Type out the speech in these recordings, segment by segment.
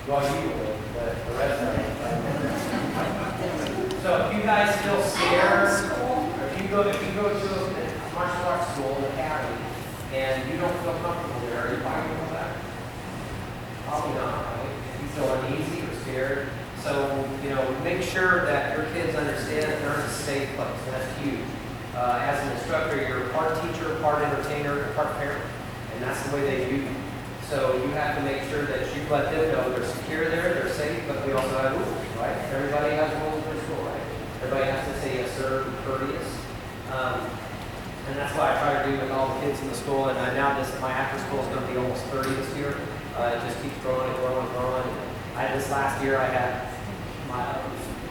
Well, you will, but the rest of it. So if you guys feel scared, or if you go to a martial arts school, an academy, and you don't feel comfortable there, are you fine with that? Probably not, right? If you feel uneasy or scared. So, make sure that your kids understand that they're in a safe place. That's huge. As an instructor, you're part teacher, part entertainer, part parent. And that's the way they view you. So you have to make sure that you let them know they're secure there, they're safe, but we also have rules, right? Everybody has rules in school, right? Everybody has to say yes, sir, be courteous. And that's what I try to do with all the kids in the school. And now my after school is going to be almost 30 this year. It just keeps growing and growing and growing. This last year I had my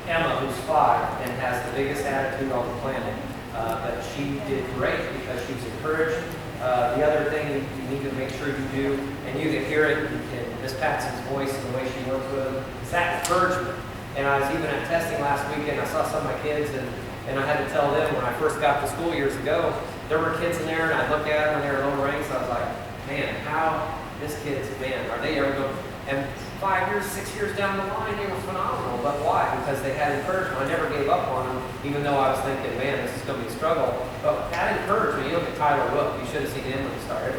Emma, who's 5 and has the biggest attitude on the planet. But she did great because she was encouraged. The other thing you need to make sure you do, and you can hear it in Miss Pattinson's voice and the way she works with them, is that encouragement. And I was even at testing last weekend. I saw some of my kids, and I had to tell them when I first got to school years ago, there were kids in there, and I looked at them when they were lower ranks. I was like, man, are they ever going? And 5 years, 6 years down the line, they were phenomenal. But why? Because they had encouragement. I never gave up on them, even though I was thinking, man, this is going to be a struggle. But that encouragement, you look at Tyler Rook. You should have seen him when he started.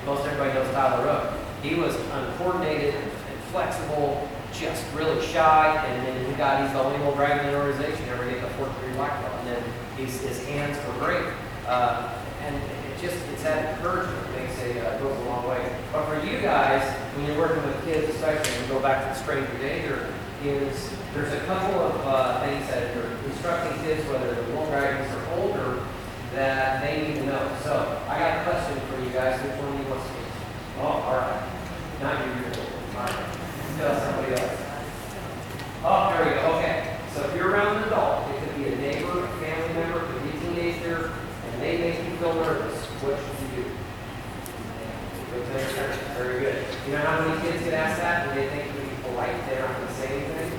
Most everybody knows Tyler Rook. He was uncoordinated and flexible, just really shy, and then he's the only little dragon in the organization ever getting a 4th-degree black belt. And then his hands were great. And it's that encouragement that goes a long way. But for you guys, when you're working with kids, especially when you go back to the strain behavior, there's a couple of things that you're instructing kids, whether they're little dragons or older, that they need to know. So I got a question for you guys. Which one do you want to speak? Oh, all right. Not you. All right. Tell somebody else. Oh, there we go. Okay. So if you're around an adult, it could be a neighbor, a family member, it could be a teenager, and they make you feel nervous. What should you do? Very good. You know how many kids get asked that? And they think to be polite, they're not going to say anything.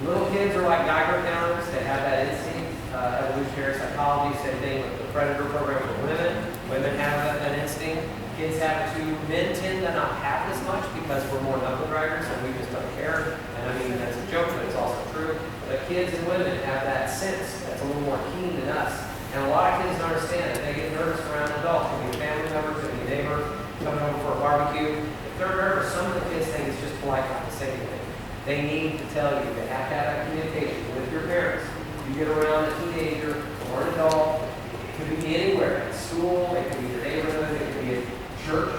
Little kids are like Geiger counters. They have that instinct. Evolutionary psychology, same thing with the predator program for women. Women have an instinct. Kids have it too. Men tend to not have it as much because we're more knuckle draggers and we just don't care. And I mean, that's a joke, but it's also true. But kids and women have that sense that's a little more keen than us. And a lot of kids don't understand that. They get nervous around adults. It could be a family member, it could be a neighbor coming over for a barbecue. If they're nervous, some of the kids think it's just polite not to say anything. They need to tell you. They have to have that communication with your parents. You get around a teenager or an adult, it could be anywhere. At school, it could be your neighborhood, it could be at church.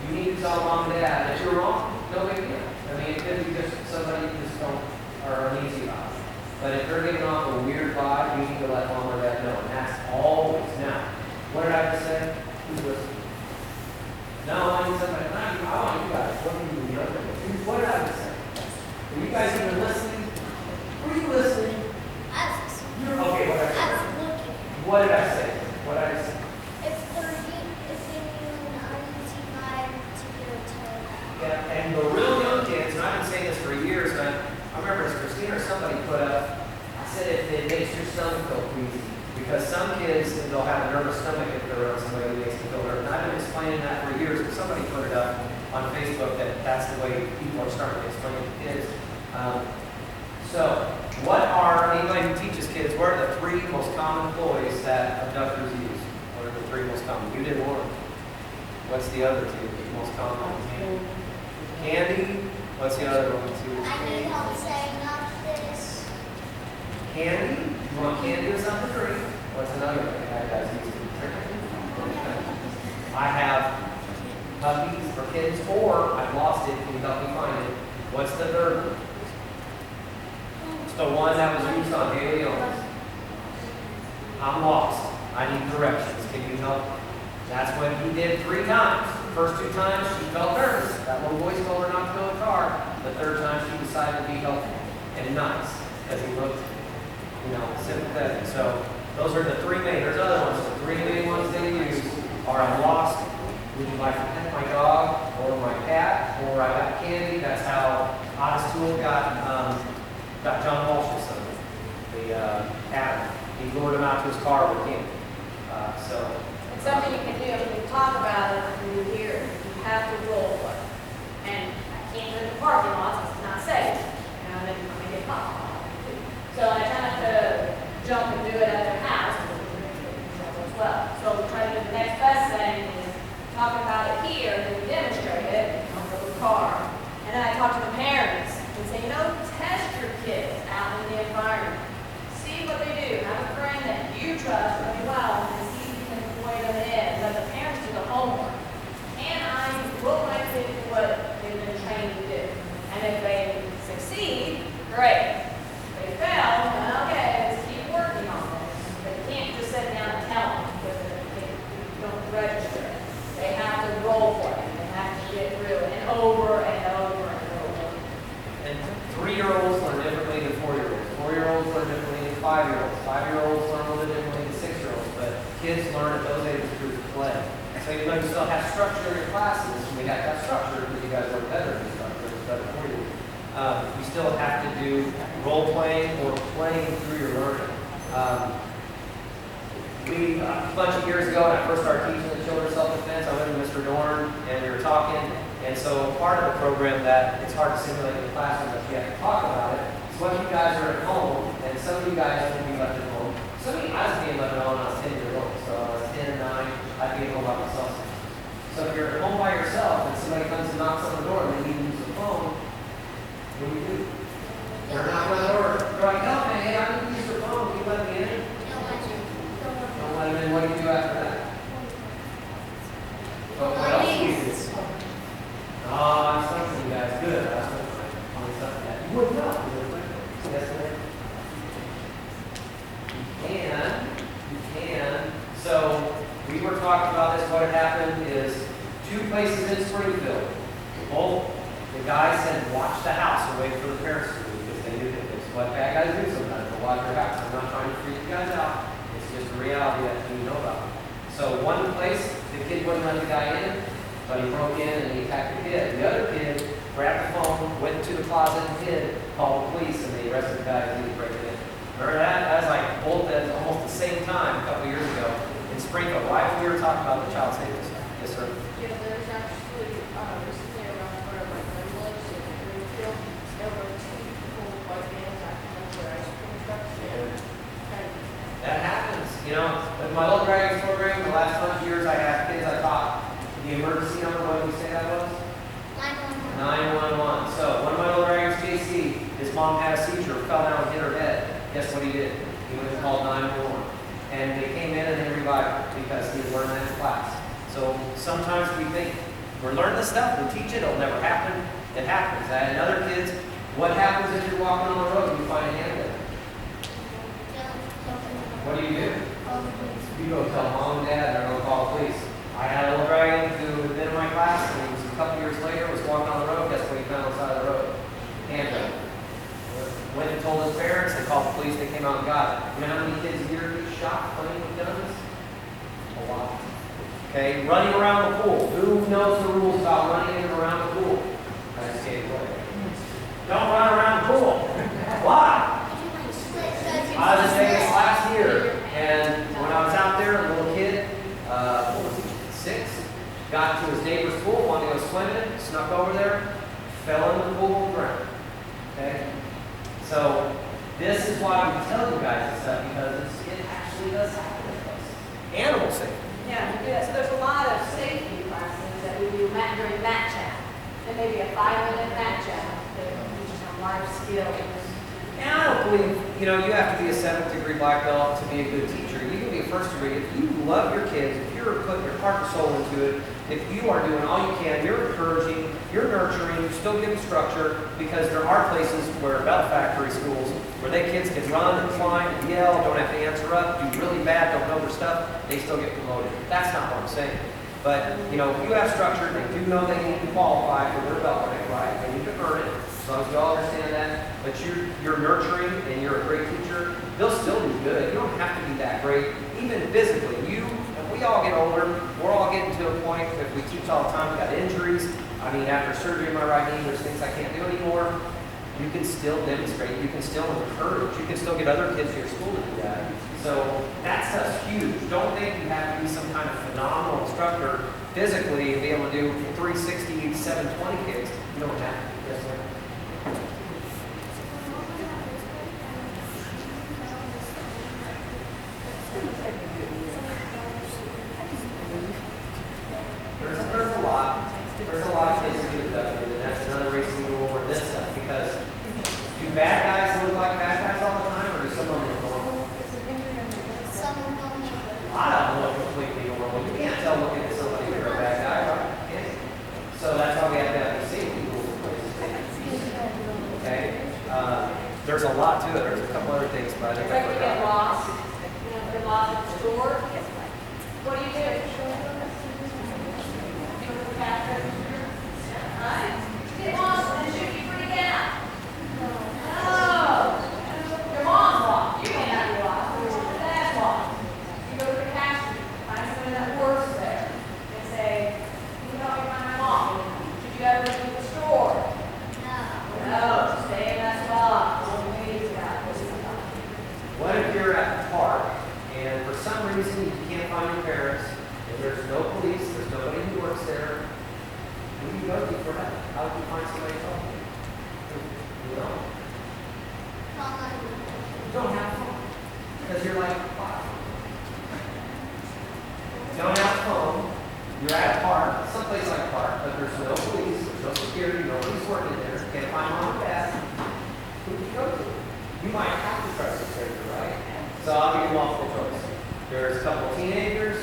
You need to tell mom and dad that you're wrong. No big deal. I mean, it could be just somebody you just are uneasy about. But if they're giving off a weird vibe, you need to let mom or dad know. And that's always. Now, what did I just say? Who's listening? No, I need somebody. I want you guys. What are you doing? What did I just say? Are you guys even listening? Were you listening? Okay, what did I say? What did I say? What did I say? If they're giving you an uneasy vibe to get a toe. Yeah, and the real young kids, and I've been saying this for years, but I remember as Christina or somebody put up, I said it makes your stomach feel queasy. Because some kids, they'll have a nervous stomach if they're around somebody who makes them feel nervous. And I've been explaining that for years, but somebody put it up on Facebook that that's the way people are starting to explain it to kids. So, anybody who teaches kids, what are the 3 most common ploys that abductors use? What are the 3 most common? You did one. What's the other 2 most common? Candy. What's the other one? I need help saying not this. Candy? You want candy or something to drink? What's another thing that guys use to drink? I have puppies for kids, or I've lost it. Can you help me find it? What's the third one? It's the one that was used on Haley Owens. I'm lost. I need directions. Can you help? That's what he did 3 times. The first 2 times, she felt nervous. That little voice told her not to go in the car. The 3rd time, she decided to be helpful and nice because he looked, sympathetic. So those are the 3 main. There's other ones. The 3 main ones they use are I'm lost. Would you like to pet my dog or my cat? Or I got candy. That's how Otis Toole got John Walsh's son, the Adam. He lured him out to his car with candy. It's something you can do. You can talk about it when you hear it. You have to role play. And I can't go to the parking lots. It's then I talk to the parents and say, test your kids out in the environment. See what they do. Have a friend that you trust really well and see if you can avoid them in. Let the parents do the homework. And I will my kids do what they've been trained to do. And if they succeed, great. If they fail, then okay, let's keep working on this. But you can't just sit down and tell them because they don't register it. They have to role play. They have to get through it and over and over and over. And 3-year-olds learn differently than 4-year-olds. 4-year-olds learn differently than 5-year-olds. 5-year-olds learn a little bit differently than 6-year-olds. But kids learn at those ages through play. So even though you still have structure in your classes, we have to have structure because you guys are better than structure. It's better for you. You still have to do role playing or playing through your learning. A bunch of years ago, when I first started teaching the children's self-defense, I went to Mr. Dorn and we were talking. And so part of the program that it's hard to simulate in the classroom, but you have to talk about it. Is what you guys are at home, and some of you guys will be left at home. Some of you, I was being left at home when I was 10 years old. So I was 10, 9, I'd be at home by myself. So if you're at home by yourself and somebody comes and knocks on the door and they need to use the phone, what do? They're knocking on the door. They're like, no, man, hey, I need to use your phone. Can you let me in? Don't let you. Don't let them in. What do you do after that? Oh, what else do you do? Oh, I'm stumping you guys. Good. That's what I'm stumping that. You would not. Yes, sir. You can. So we were talking about this. What had happened is 2 places in Springfield. Both the guys said, watch the house and wait for the parents to leave because they knew that it's what bad guys do sometimes. They'll watch their house. I'm not trying to freak you guys out. It's just a reality that you know about. So one place, the kid wouldn't let the guy in, but he broke in and he attacked the kid. The other kid grabbed the phone, went to the closet and hid, called the police, and they arrested the guy as he was breaking in. Remember that? That was like both at almost the same time a couple years ago in Springfield. Right when we were talking about the child safety stuff. Yes, sir. Yeah, there's actually recently around where my friend lives in Greenfield, there were 2 people like anti-cancer ice cream trucks there. And That happens. With my little dragons program, the last bunch of years I had kids I taught the emergency number. What did we say that was? 911. 911. So one of my little dragons, JC, his mom had a seizure, fell down and hit her head. Guess what he did? He went and called 911. And they came in and they revived her because he had learned that in class. So sometimes we think we're learning this stuff, we teach it, it'll never happen. It happens. I had other kids. What happens if you're walking on the road and you find a handgun? What do? You go tell mom and dad, they're going to call the police. I had a little dragon who had been in my class, and he was a couple years later, was walking on the road. Guess what he found on the side of the road? Handgun. Went and told his parents, they called the police, they came out and got it. You know how many kids a year get shot playing with guns? A lot. Okay, running around the pool. Who knows the rules about running in and around the pool? I just gave it away. Don't run around the pool. Why? I was in Vegas last year, and when I was out there, a little kid, what was he, 6, got to his neighbor's pool, wanted to go swimming, snuck over there, fell in the pool and drowned. Okay? So, this is why we tell you guys this stuff, because it actually does happen in places. Animal safety. Yeah, so there's a lot of safety classes that we do during mat chat. There may be a 5-minute mat chat that teaches them life skills. And I don't believe, you have to be a 7th degree black belt to be a good teacher. You can be a 1st degree. If you love your kids, if you're putting your heart and soul into it, if you are doing all you can, you're encouraging, you're nurturing, you're still giving structure, because there are places where belt factory schools, where they kids can run and climb and yell, don't have to answer up, do really bad, don't know their stuff, they still get promoted. That's not what I'm saying. But, if you have structure, they do know they need to qualify for their belt rank, right? They need to earn it. As long as you all understand that, but you're nurturing and you're a great teacher, they'll still do good. You don't have to be that great, even physically. We all get older, we're all getting to a point, if we teach all the time, we got injuries. After surgery in my right knee, there's things I can't do anymore. You can still demonstrate, you can still encourage, you can still get other kids to your school to do that. So that stuff's huge. Don't think you have to be some kind of phenomenal instructor physically and be able to do 360, 720 kids. You don't have to. Yes, sir. There's a lot of kids who get abducted, and that's another reason we There's a lot to it. There's a couple other things, but I think I Like you get forgot. lost, you're lost at the store. What do? Go to the cash register, right? Get lost and then shoot you pretty down. No. Your mom's lost. You may not be lost, but your dad's lost. You go to the cash register, find someone that works there, and say, "Can you help me find my mom? Should you ever leave the store?" No, stay in that spot. Don't leave that. What if you're at the park and for some reason you can't find your parents and there's no police, there's nobody who works there? Who do you go to for help? How do you find somebody to help you? You don't. You don't have a phone because you're like 5. You don't have a phone. You're at a park, someplace like a park, but there's no police, there's no security, nobody's working there. Can't find mom or dad. Who do you go to? You might have to trust a stranger, right? So I'll give you multiple choice. There's a couple of teenagers,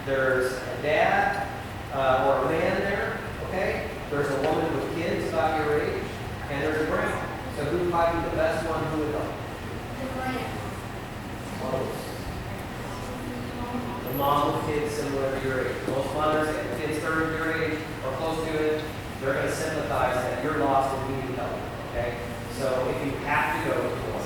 there's a dad or a man there, okay? There's a woman with kids about your age, and there's a grandma. So who might be the best one? Who would help? Close. The mom with kids similar to your age. Most mothers have kids 30 your age or close to it. They're going to sympathize that you're lost and you need help, okay? So if you have to go to the one.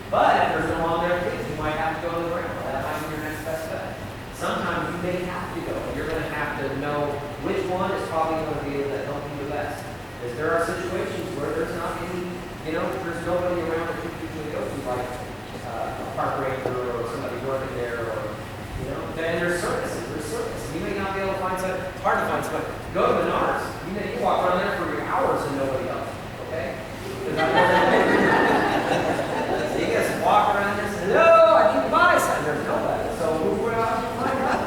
But if there's no mom there with kids, you might have to go to the grandma. That might be your next best bet. Sometimes you may have to go. You're going to have to know which one is probably going to be able to help you the best. Because there are situations where there's not any, there's nobody around that you can usually go to, like a park ranger or somebody working there, or, then there's services. You may not be able to find somebody. It's hard to find somebody. Go to Menards. You walk around there for hours and nobody else, okay? You just walk around there and say, "Hello, I need to buy something." There's nobody. So who would I find out?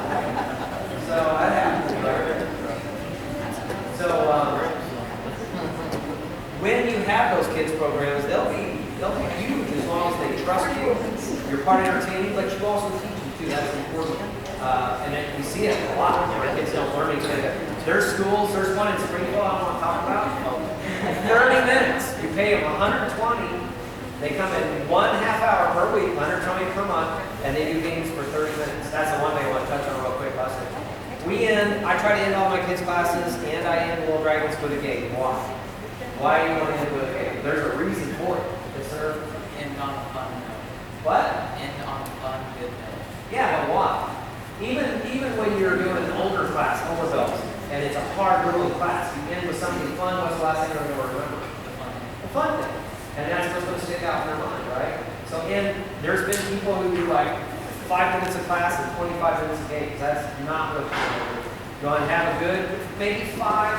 So that happens to be there. So when you have those kids programs, they'll be huge as long as they trust you. You're part of their team, but you also teach them too. That's important. And then we see it a lot. Our kids don't learn anything. There's schools. There's one in Springfield I want to talk about. 30 minutes. You pay them $120. They come in 1/2 hour per week, $120 per month, and they do games for 30 minutes. That's the one thing I want to touch on real quick. I try to end all my kids' classes, and I end World Dragons with a game. Why? Why do you want to end with a game? There's a reason for it. Yes, sir. End on a fun note. What? End on a fun, good note. Yeah, but why? Even when you're doing an older class, older and it's a hard, grueling class, you end with something fun. What's the last thing they're going to remember? The fun thing. And that's what's going to stick out in their mind, right? So, there's been people who do like 5 minutes of class and 25 minutes of games. That's not what you're going to do. Go and have a good, maybe 5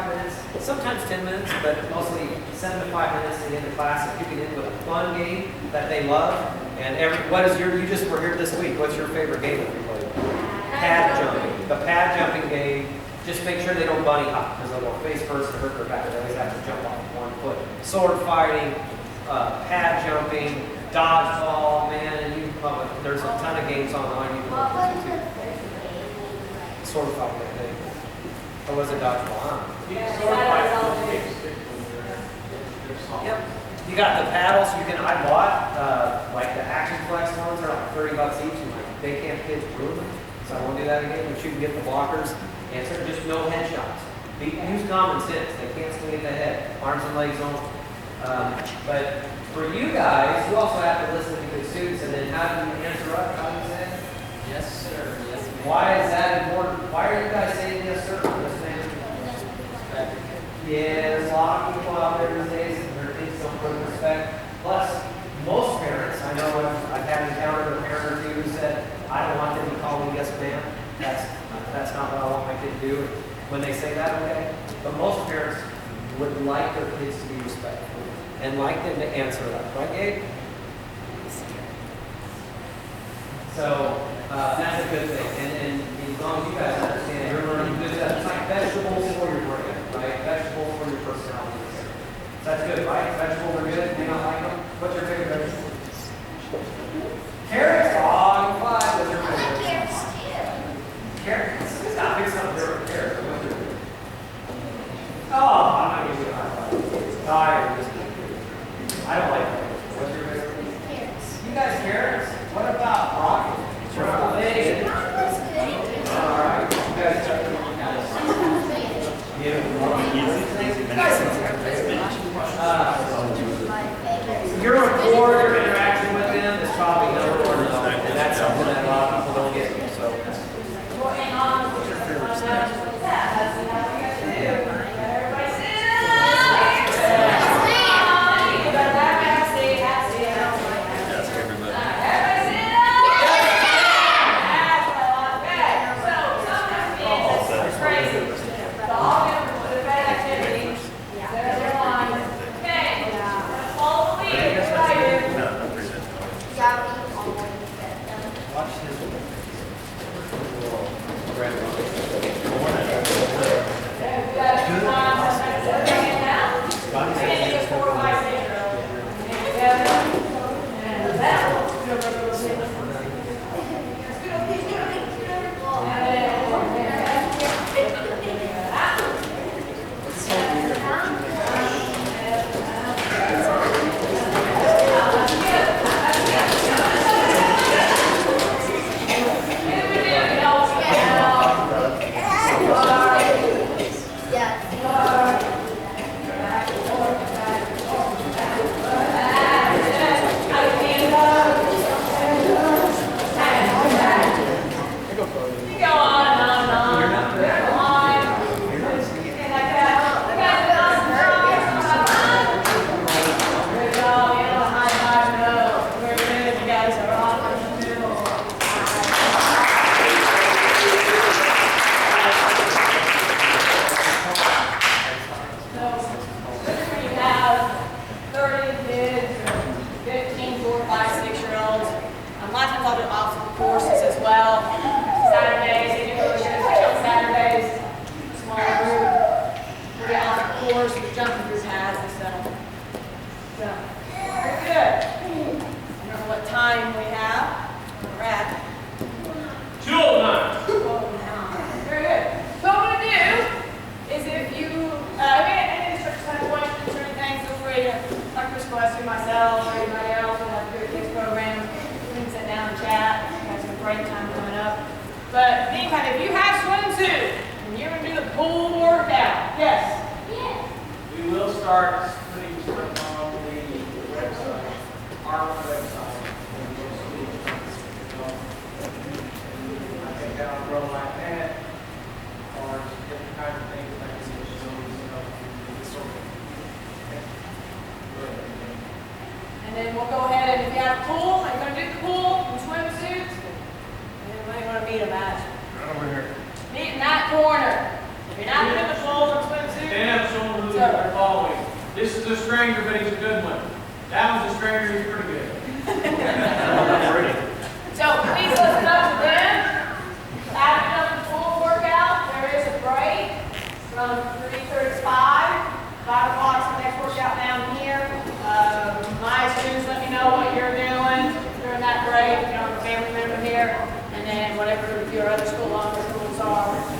minutes, sometimes 10 minutes, but mostly 7 to 5 minutes to end the class. If you can end with a fun game that they love, and you just were here this week. What's your favorite game that you play? Pad jumping. The pad jumping game. Just make sure they don't bunny hop because they'll go face first and hurt their back. They always have to jump off one foot. Sword fighting, pad jumping, dodgeball, man, and there's a ton of games online you can look into. Sword fighting, I think. Or was it dodgeball? Huh? Yep. You got the paddles. I bought like the Action Flex ones are like $30 each, and they can't kids ruin them. So I won't do that again. But you can get the blockers. And so just no headshots. Use common sense. They can't swing at the head. Arms and legs only. But for you guys, you also have to listen to good students. And then how do you interrupt? How do you say? Yes, sir. Yes, ma'am. Why is that important? Why are you guys saying yes, sir? Yes, ma'am. Yeah, there's a lot of people out there these days and their kids don't put respect. Plus, most parents, I know I've had encountered a parent or two who said, "I don't want them to call me yes, ma'am." That's not what I want my kid to do. When they say that, okay. But most parents would like their kids to be respectful and like them to answer that. Right, Gabe? So that's a good thing. And as long as you guys understand, you're learning good stuff. It's like vegetables for your brain, right? Vegetables for your personality. So that's good, right? Vegetables are good. May not like them. What's your favorite vegetable? Carrots. Oh, you fly. What's your favorite? Carrots. It's not big something different with carrots. What's your favorite? Oh, I'm not giving you a high five. It's tired. I don't like that. Your rapport, your interaction with them is probably number one, and that's something that a lot of people don't get. So. Well, hang on. That's what you guys do. Everybody sit down. You better have a seat. Have a seat. Everybody sit down. That's what I like. Okay. So sometimes means it's crazy. So all members for the bad activity. Their line. Okay. Follow the lead. Everybody do. And then whatever your other school office rules are,